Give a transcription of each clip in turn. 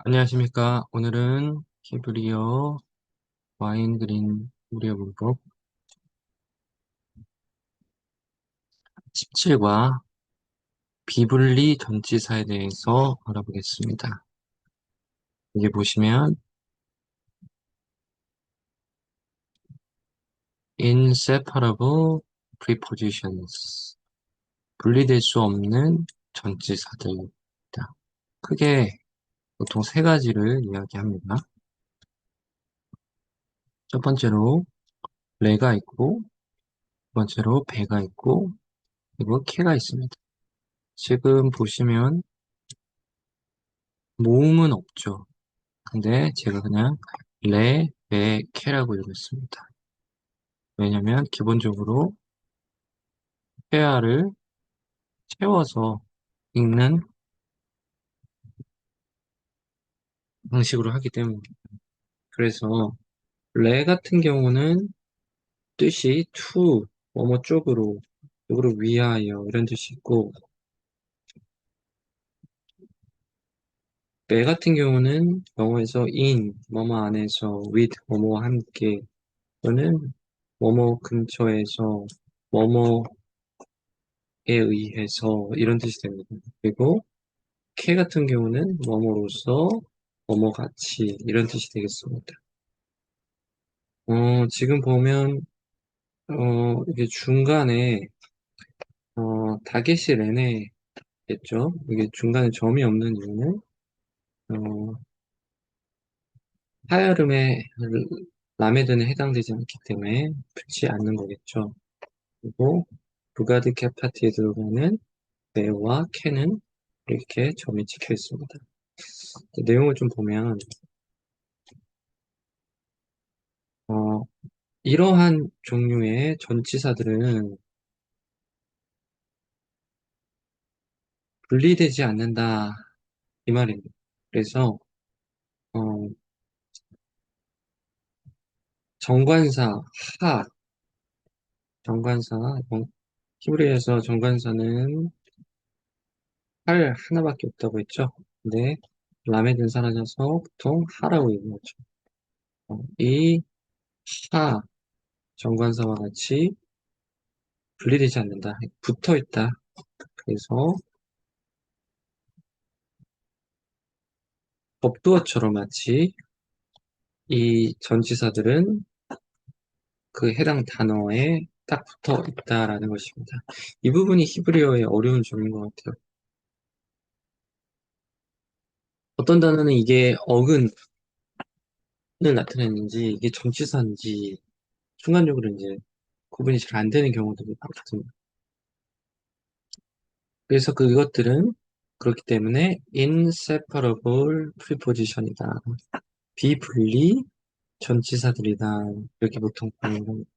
안녕하십니까. 오늘은 히브리어 와인 그린 히브리어 문법 17과 비블리 전치사에 대해서 알아보겠습니다. 여기 보시면 inseparable prepositions 분리될 수 없는 전치사들입니다. 크게 보통 세 가지를 이야기합니다. 첫 번째로 레가 있고, 두 번째로 배가 있고, 그리고 캐가 있습니다. 지금 보시면 모음은 없죠. 근데 제가 그냥 레, 베, 캐라고 읽었습니다. 왜냐면 기본적으로 페아를 채워서 읽는 방식으로 하기 때문에. 그래서 레 같은 경우는 뜻이 to, 뭐뭐 쪽으로, 쪽으로 위하여 이런 뜻이 있고, 베 같은 경우는 영어에서 in, 뭐뭐 안에서, with, 뭐뭐와 함께, 또는 뭐뭐 근처에서, 뭐뭐에 의해서 이런 뜻이 됩니다. 그리고 캐 같은 경우는 뭐뭐로서, 뭐뭐 같이 이런 뜻이 되겠습니다. 지금 보면 이게 중간에 다게시 레네겠죠. 이게 중간에 점이 없는 이유는 어, 하여름에 라메드는 해당되지 않기 때문에 붙지 않는 거겠죠. 그리고 부가드 캐파티에 들어가는 네와 캐는 이렇게 점이 찍혀 있습니다. 내용을 좀 보면 어, 이러한 종류의 전치사들은 분리되지 않는다 이 말입니다. 그래서 어, 정관사 하 정관사 히브리어에서 정관사는 할 하나밖에 없다고 했죠. 근데 라메드는 사라져서 보통 하라고 얘기하죠. 이 하 정관사와 같이 분리되지 않는다. 붙어 있다. 그래서 법두어처럼 마치 이 전치사들은 그 해당 단어에 딱 붙어 있다라는 것입니다. 이 부분이 히브리어의 어려운 점인 것 같아요. 어떤 단어는 이게 어근을 나타내는지 이게 전치사인지 순간적으로 이제 구분이 잘 안 되는 경우들이 많거든요. 그래서 그것들은 그렇기 때문에 inseparable preposition이다. 비분리 전치사들이다. 이렇게 보통 보는 겁니다.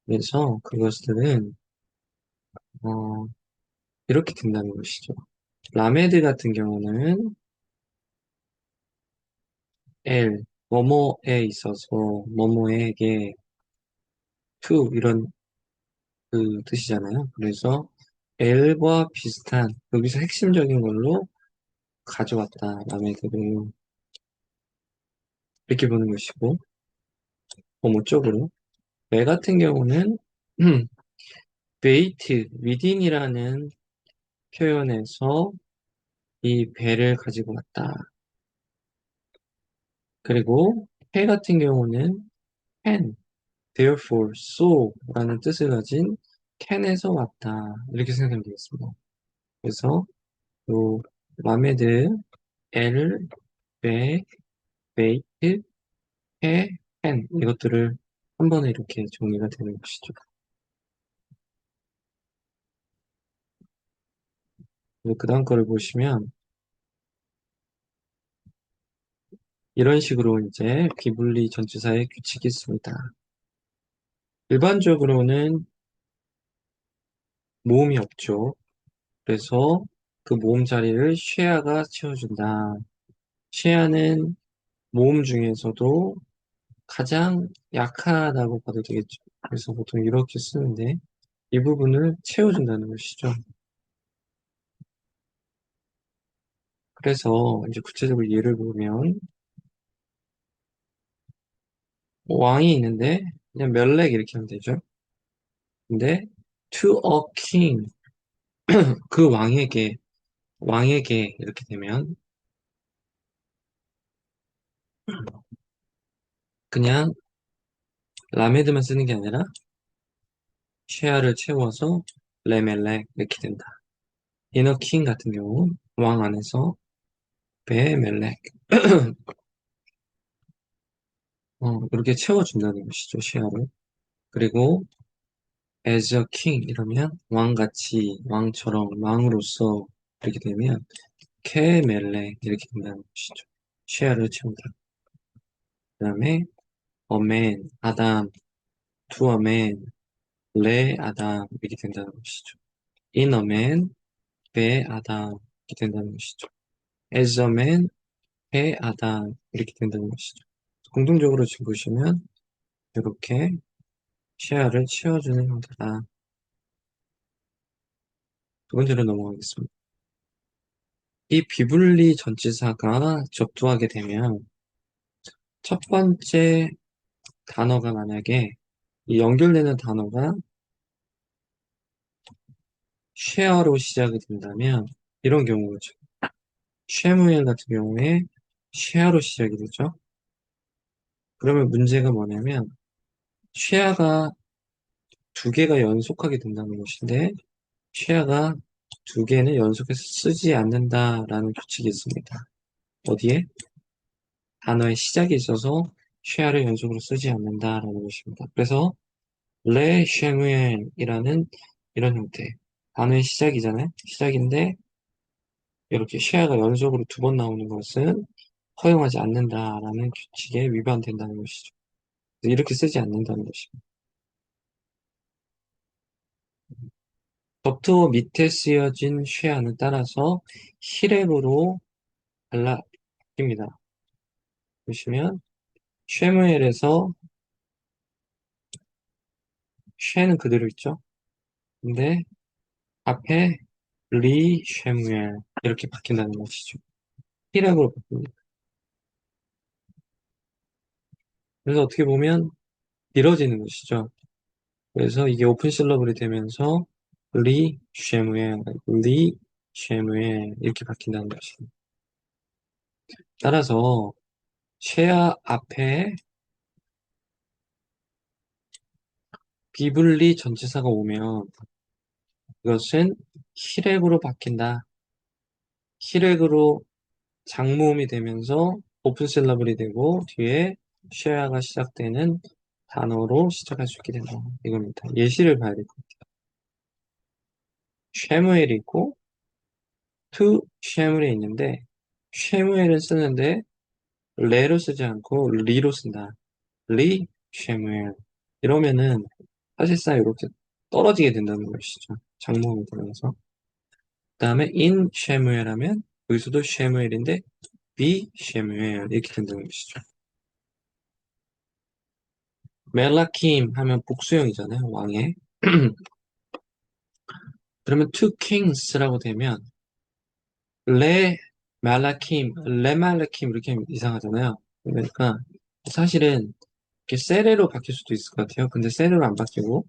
그래서 그것들은 어, 이렇게 된다는 것이죠. 라메드 같은 경우는 L, 뭐뭐에 있어서 뭐뭐에게 to 이런 그 뜻이잖아요. 그래서 L과 비슷한 여기서 핵심적인 걸로 가져왔다. 라메드를 이렇게 보는 것이고 뭐뭐쪽으로 배 같은 경우는 wait, within이라는 표현에서 이 배를 가지고 왔다. 그리고 해 같은 경우는 can, therefore, so 라는 뜻을 가진 can에서 왔다. 이렇게 생각하면 되겠습니다. 그래서 요 라메드, L, 배, wait, 해, can 이것들을 한 번에 이렇게 정리가 되는 것이죠. 그 다음 거를 보시면 이런 식으로 이제 비분리 전치사의 규칙이 있습니다. 일반적으로는 모음이 없죠. 그래서 그 모음 자리를 쉐아가 채워준다. 쉐아는 모음 중에서도 가장 약하다고 봐도 되겠죠. 그래서 보통 이렇게 쓰는데 이 부분을 채워준다는 것이죠. 그래서 이제 구체적으로 예를 보면 왕이 있는데 그냥 멜렉 이렇게 하면 되죠. 근데 to a king 그 왕에게 이렇게 되면 그냥 라메드만 쓰는 게 아니라 쉐아를 채워서 레멜렉 이렇게 된다. 이너 킹 같은 경우 왕 안에서 베멜렉 이렇게 채워준다는 것이죠. 쉐아를. 그리고 as a king 이러면 왕같이 왕처럼 왕으로서 이렇게 되면 케멜렉 이렇게 된다는 것이죠. 쉐아를 채운다. 그 다음에 a man 아담 to a man 레 아담 이렇게 된다는 것이죠. in a man 베 아담 이렇게 된다는 것이죠. as a man 베 아담 이렇게 된다는 것이죠. 공통적으로 지금 보시면 이렇게 쉐아를 채워주는 형태다. 두 번째로 넘어가겠습니다. 이 비분리 전치사가 접두하게 되면 첫 번째 단어가 만약에 이 연결되는 단어가 쉐어로 시작이 된다면 이런 경우죠. 쉐무엘 같은 경우에 쉐어로 시작이 되죠. 그러면 문제가 뭐냐면 쉐어가 두 개가 연속하게 된다는 것인데 쉐어가 두 개는 연속해서 쓰지 않는다라는 규칙이 있습니다. 어디에? 단어의 시작에 있어서 쉐어를 연속으로 쓰지 않는다라는 것입니다. 그래서 레 쉐무엘이라는 이런 형태. 단어의 시작이잖아요. 시작인데 이렇게 쉐어가 연속으로 두 번 나오는 것은 허용하지 않는다라는 규칙에 위반된다는 것이죠. 이렇게 쓰지 않는다는 것입니다. 덕트어 밑에 쓰여진 쉐어는 따라서 히렉으로 바뀝니다. 보시면 쉐무엘에서 쉐는 그대로 있죠. 근데 앞에 리 쉐무엘 이렇게 바뀐다는 것이죠. 히렉으로 바뀝니다. 그래서 어떻게 보면 길어지는 것이죠. 그래서 이게 오픈 실러블이 되면서 리 쉐무엘, 리 쉐무엘 이렇게 바뀐다는 것입니다. 따라서 쉐아 앞에 비블리 전치사가 오면 이것은 히렉으로 바뀐다. 히렉으로 장모음이 되면서 오픈 실러블이 되고 뒤에 쉐아가 시작되는 단어로 시작할 수 있게 된다. 이겁니다. 예시를 봐야 될 것 같아요. 쉐무엘이 있고 투 쉐무엘이 있는데 쉐무엘을 쓰는데 레로 쓰지 않고 리로 쓴다. 리 쉐무엘 이러면은 사실상 이렇게 떨어지게 된다는 것이죠. 장모음이 되면서. 그 다음에 in 쉐무엘 하면 여기서도 쉐무엘인데 be 쉐무엘 이렇게 된다는 것이죠. 멜라킴 하면 복수형이잖아요. 왕의. 그러면 two kings라고 되면 레 말라킴, 레 말라킴 이렇게 하면 이상하잖아요. 그러니까 사실은 이렇게 세레로 바뀔 수도 있을 것 같아요. 근데 세레로 안 바뀌고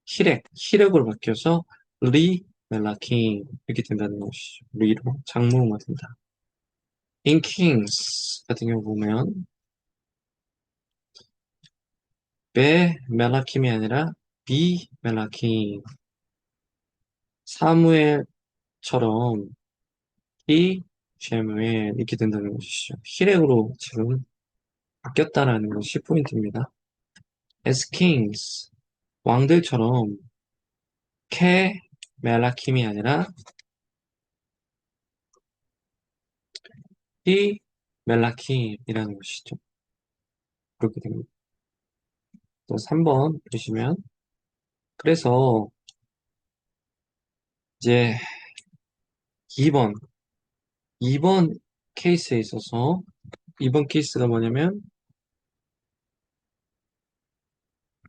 히렉으로 바뀌어서 리 멜라킴 이렇게 된다는 것이죠. 리로 장모가 된다. In Kings 같은 경우 보면 베 멜라킴이 아니라 비 멜라킴 사무엘처럼 이 쉐무엘 이렇게 된다는 것이죠. 히렉으로 지금 바뀌었다라는 것이 포인트입니다. As kings 왕들처럼 케 멜라킴이 아니라 히 멜라킴이라는 것이죠. 그렇게 됩니다. 3번 보시면 그래서 이제 2번 2번 케이스에 있어서 2번 케이스가 뭐냐면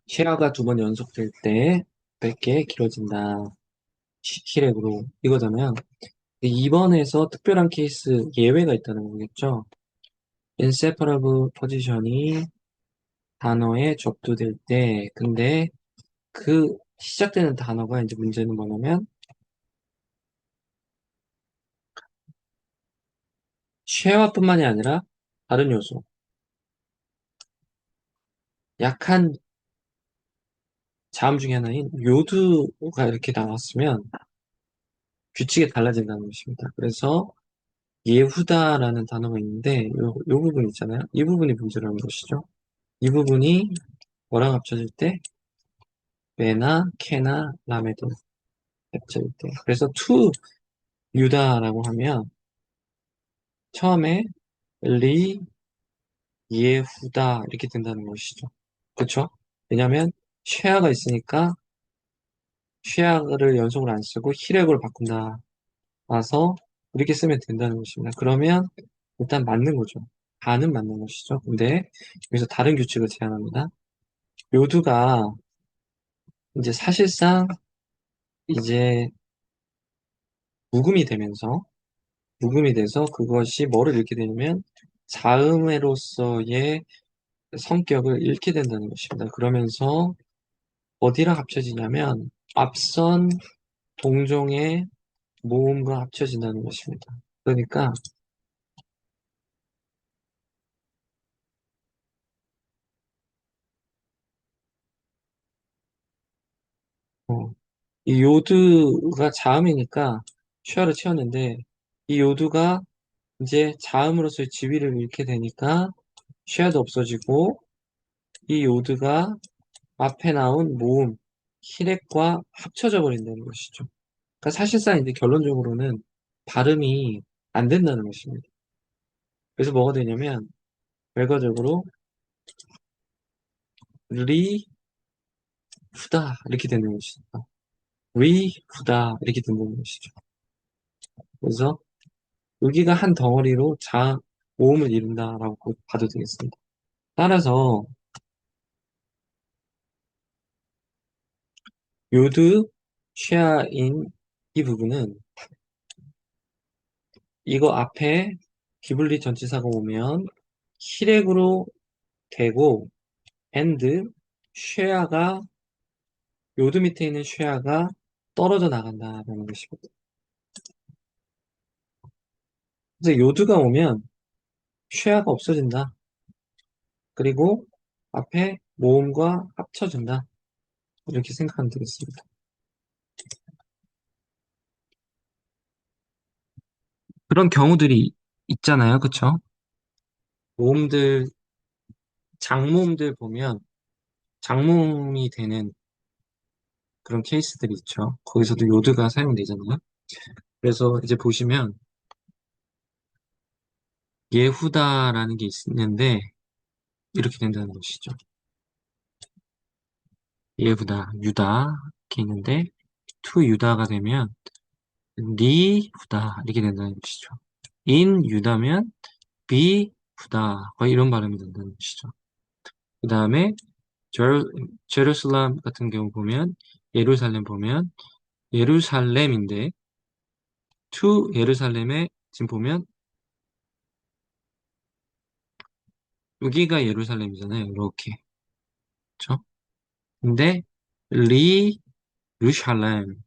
쉐아가 두 번 연속될 때 100개 길어진다. 히렉으로 이거잖아요. 근데 이번에서 특별한 케이스 예외가 있다는 거겠죠. inseparable 포지션이 단어에 접두될 때, 근데 그 시작되는 단어가 이제 문제는 뭐냐면 쉐와뿐만이 아니라 다른 요소, 약한 자음 중에 하나인 요드가 이렇게 나왔으면 규칙이 달라진다는 것입니다. 그래서 예후다라는 단어가 있는데 요 부분 있잖아요. 이 부분이 문제라는 것이죠. 이 부분이 뭐랑 합쳐질 때 메나, 케나, 라메도 합쳐질 때. 그래서 투 유다라고 하면 처음에 리, 예후다 이렇게 된다는 것이죠. 그쵸? 왜냐하면 쉐아가 있으니까 쉐아를 연속으로 안 쓰고 히렉으로 바꾼다. 와서 이렇게 쓰면 된다는 것입니다. 그러면 일단 맞는 거죠. 다는 맞는 것이죠. 근데 여기서 다른 규칙을 제안합니다. 요두가 이제 사실상 이제 묵음이 되면서 묵음이 돼서 그것이 뭐를 잃게 되냐면 자음회로서의 성격을 잃게 된다는 것입니다. 그러면서 어디랑 합쳐지냐면 앞선 동종의 모음과 합쳐진다는 것입니다. 그러니까 어, 이 요드가 자음이니까 쉐어를 채웠는데 이 요드가 이제 자음으로서의 지위를 잃게 되니까 쉐어도 없어지고 이 요드가 앞에 나온 모음 히렉과 합쳐져 버린다는 것이죠. 그러니까 사실상 이제 결론적으로는 발음이 안 된다는 것입니다. 그래서 뭐가 되냐면 결과적으로 리 후다 이렇게 되는 것이죠. 리 후다 이렇게 된다는 것이죠. 그래서 여기가 한 덩어리로 모음을 이룬다라고 봐도 되겠습니다. 따라서 요드 쉐아인 이 부분은 이거 앞에 기블리 전치사가 오면 히렉으로 되고 and 쉐아가 요드 밑에 있는 쉐아가 떨어져 나간다라는 것입니다. 그래서 요드가 오면 쉐아가 없어진다. 그리고 앞에 모음과 합쳐진다. 이렇게 생각하면 되겠습니다. 그런 경우들이 있잖아요. 그쵸? 모음들, 장모음들 보면 장모음이 되는 그런 케이스들이 있죠. 거기서도 요드가 사용되잖아요. 그래서 이제 보시면 예후다라는 게 있는데 이렇게 된다는 것이죠. 예후다, 유다 이렇게 있는데 투 유다가 되면 니 후다 이렇게 된다는 것이죠. 인 유다면 비 후다 거의 이런 발음이 된다는 것이죠. 그 다음에 제루살렘 같은 경우 보면 예루살렘 보면 예루살렘인데 투 예루살렘에 지금 보면 여기가 예루살렘이잖아요. 이렇게 그렇죠? 근데 리 루샬렘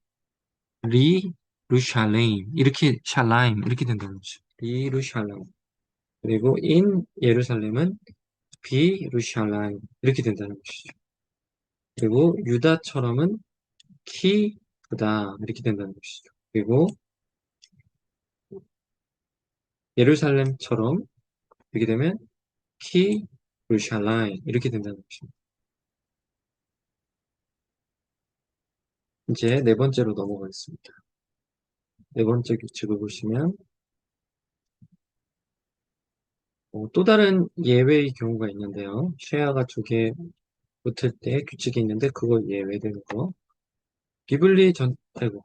리 루샬레임 이렇게 샬라임 이렇게 된다는 거죠. 리 루샬렘 그리고 인 예루살렘은 비 루샬라임 이렇게 된다는 것이죠. 그리고 유다처럼은 키 부다 이렇게 된다는 것이죠. 그리고 예루살렘처럼 이렇게 되면 키 루샬라임 이렇게 된다는 것입니다. 이제 네 번째로 넘어가겠습니다. 네 번째 규칙을 보시면 또 다른 예외의 경우가 있는데요. 쉐아가 두 개 붙을 때 규칙이 있는데 그거 예외되는 거. 비블리 전, 아이고,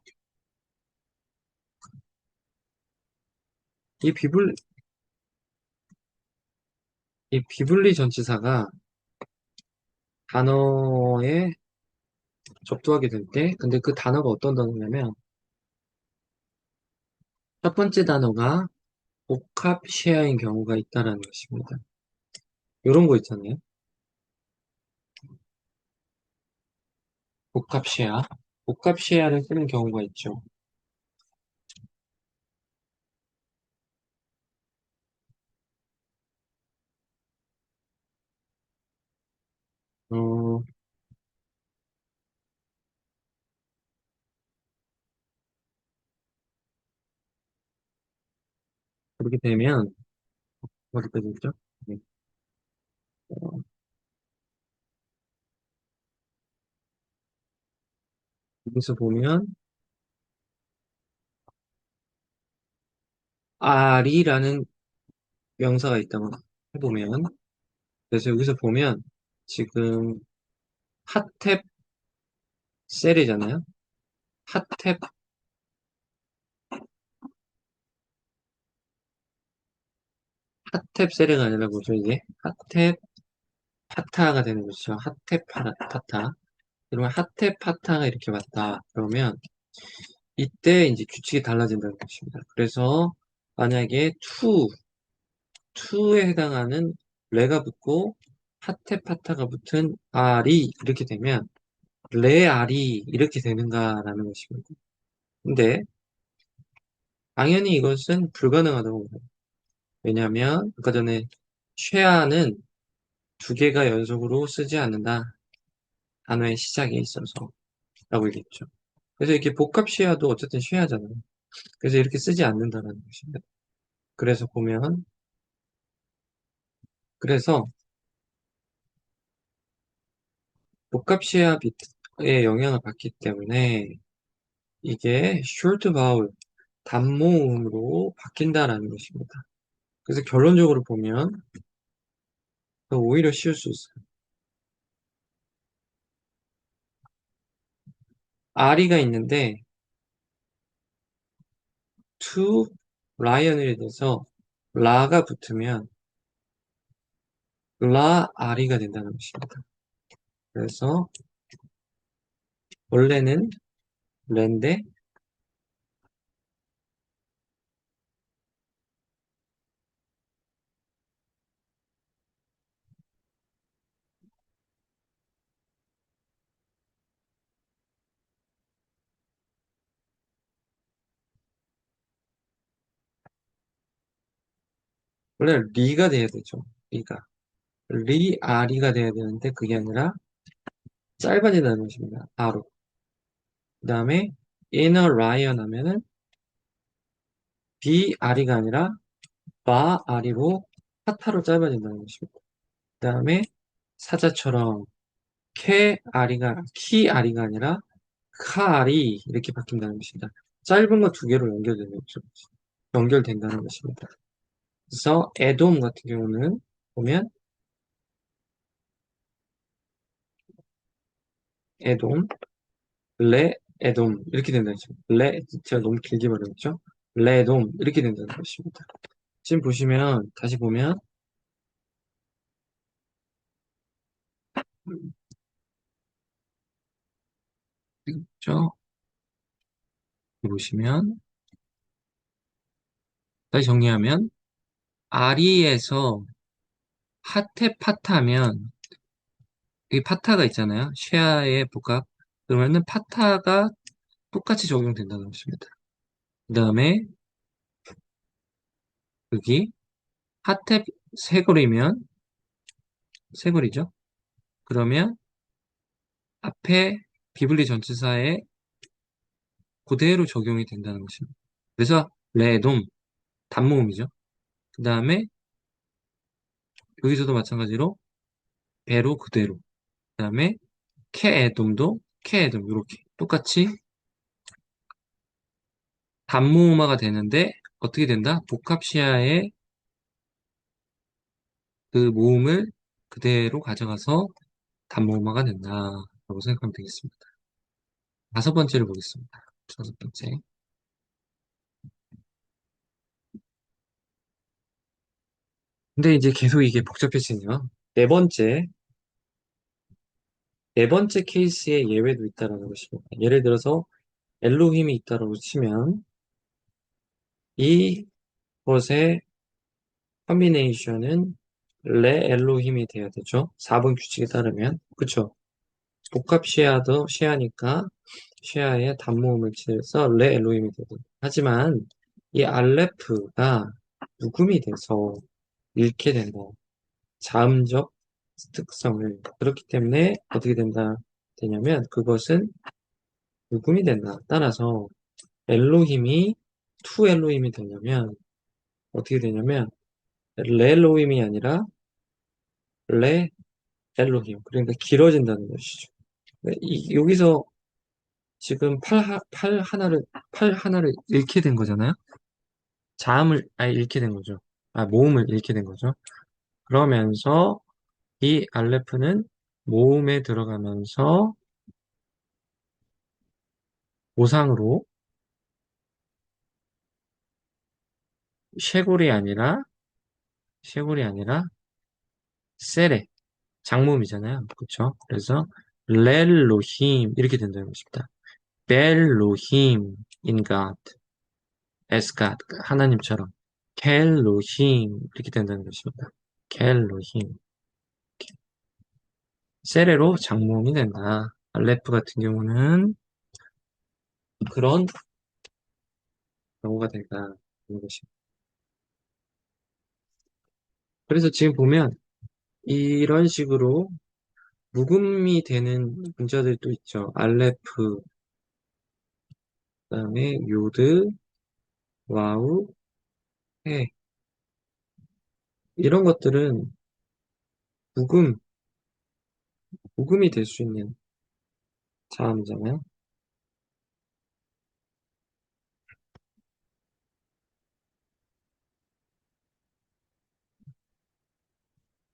이 비블, 이 비블리 전치사가 단어에 접두하게 될 때, 근데 그 단어가 어떤 단어냐면 첫 번째 단어가 복합 쉐어인 경우가 있다라는 것입니다. 이런 거 있잖아요. 복합 쉐어. 복합 쉐어를 쓰는 경우가 있죠. 어, 그렇게 되면, 어디까지 있죠? 네. 어, 여기서 보면, R이라는 명사가 있다고 해보면, 그래서 여기서 보면, 지금, 핫탭 셀이잖아요. 핫탭, 핫탭 셀이 아니라 뭐죠, 이게? 핫탭 파타가 되는 거죠. 핫탭 파타. 그러면 핫탭 파타가 이렇게 왔다. 그러면, 이때 이제 규칙이 달라진다는 것입니다. 그래서, 만약에 to에 해당하는 레가 붙고, 핫탭 파타가 붙은 R이 이렇게 되면, 레알이 이렇게 되는가라는 것입니다. 근데 당연히 이것은 불가능하다고 봐요. 왜냐하면 아까 전에 쉐아는 두 개가 연속으로 쓰지 않는다. 단어의 시작에 있어서 라고 얘기했죠. 그래서 이렇게 복합 쉐아도 어쨌든 쉐아잖아요. 그래서 이렇게 쓰지 않는다는 것입니다. 그래서 보면 그래서 복합 쉐아 비트의 영향을 받기 때문에 이게 short vowel 단모음으로 바뀐다라는 것입니다. 그래서 결론적으로 보면 오히려 쉬울 수 있어요. R이가 있는데 to 라이언에 대해서 라가 붙으면 라 아리가 된다는 것입니다. 그래서 원래는 랜데 원래 리가 돼야 되죠. 리가 리 아리가 돼야 되는데 그게 아니라 짧아진다는 것입니다. 아로. 그 다음에 inner lion 하면은 비 아리가 아니라 바 아리로 파타로 짧아진다는 것입니다. 그 다음에 사자처럼 캐 아리가 키 아리가 아니라 카 아리 이렇게 바뀐다는 것입니다. 짧은 거 두 개로 연결되는 거죠. 연결된다는 것입니다. 그래서 에돔 같은 경우는 보면 에돔, 레, 에돔 이렇게 된다는 것입니다. 레, 제가 너무 길게 말했죠? 레돔 이렇게 된다는 것입니다. 지금 보시면 다시 보면 그렇죠? 보시면 다시 정리하면 아리에서 하테 파타면 이 파타가 있잖아요. 쉐아의 복합. 그러면은 파타가 똑같이 적용된다는 것입니다. 그 다음에 여기 하테 세골이면 세골이죠. 그러면 앞에 비블리 전치사에 그대로 적용이 된다는 것입니다. 그래서 레돔 단모음이죠. 그 다음에 여기서도 마찬가지로 배로 그대로. 그 다음에 캐에돔도 캐에돔 이렇게 똑같이 단모음화가 되는데 어떻게 된다? 복합시아의 그 모음을 그대로 가져가서 단모음화가 된다라고 생각하면 되겠습니다. 다섯 번째를 보겠습니다. 다섯 번째. 근데 이제 계속 이게 복잡해지네요. 네 번째 케이스에 예외도 있다라는 것입니다. 예를 들어서 엘로힘이 있다라고 치면 이것의 컨비네이션은 레 엘로힘이 돼야 되죠. 4번 규칙에 따르면. 그쵸? 복합 시야도 시야니까 시야에 단모음을 취해서 레 엘로힘이 되고. 하지만 이 알레프가 묵음이 돼서 잃게 된다. 자음적 특성을. 그렇기 때문에 어떻게 된다 되냐면 그것은 묵음이 된다. 따라서 엘로힘이 투 엘로힘이 되려면 어떻게 되냐면 레 엘로힘이 아니라 레 엘로힘. 그러니까 길어진다는 것이죠. 여기서 지금 팔 하나를 잃게 된 거잖아요. 자음을 아예 잃게 된 거죠. 아, 모음을 잃게 된 거죠. 그러면서 이 알레프는 모음에 들어가면서 모상으로 쉐골이 아니라 쉐골이 아니라 세레 장모음이잖아요. 그렇죠? 그래서 렐로힘 이렇게 된다는 것입니다. 벨로힘 in God, as God 하나님처럼 켈로힘 이렇게 된다는 것입니다. 켈로힘 세레로 장모음이 된다. 알레프 같은 경우는 그런 경우가 된다는 것입니다. 그래서 지금 보면 이런 식으로 묵음이 되는 문자들도 있죠. 알레프, 그다음에 요드, 와우, 해 이런 것들은 묵음, 묵음이 될 수 있는 자음이잖아요.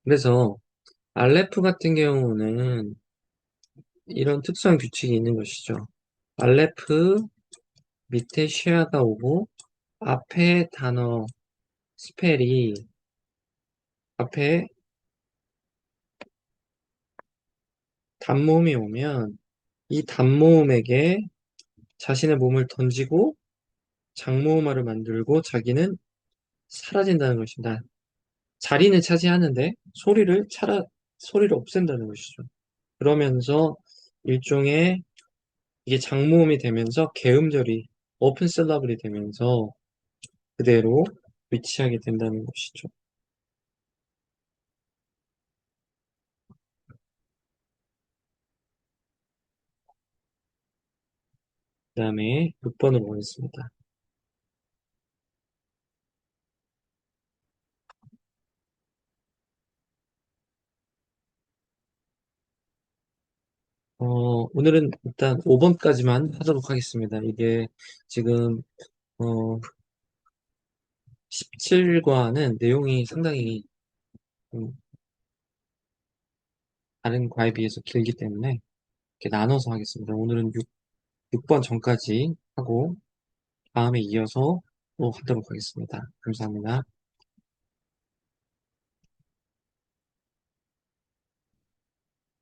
그래서 알레프 같은 경우는 이런 특수한 규칙이 있는 것이죠. 알레프 밑에 쉬아가 오고 앞에 단어 스펠이 앞에 단모음이 오면 이 단모음에게 자신의 몸을 던지고 장모음화를 만들고 자기는 사라진다는 것입니다. 자리는 차지하는데 소리를 없앤다는 것이죠. 그러면서 일종의 이게 장모음이 되면서 개음절이 오픈 셀러블이 되면서 그대로 위치하게 된다는 것이죠. 그 다음에 6번으로 보겠습니다. 오늘은 일단 5번까지만 하도록 하겠습니다. 이게 지금 17과는 내용이 상당히 좀 다른 과에 비해서 길기 때문에 이렇게 나눠서 하겠습니다. 오늘은 6번 전까지 하고 다음에 이어서 또 하도록 하겠습니다. 감사합니다.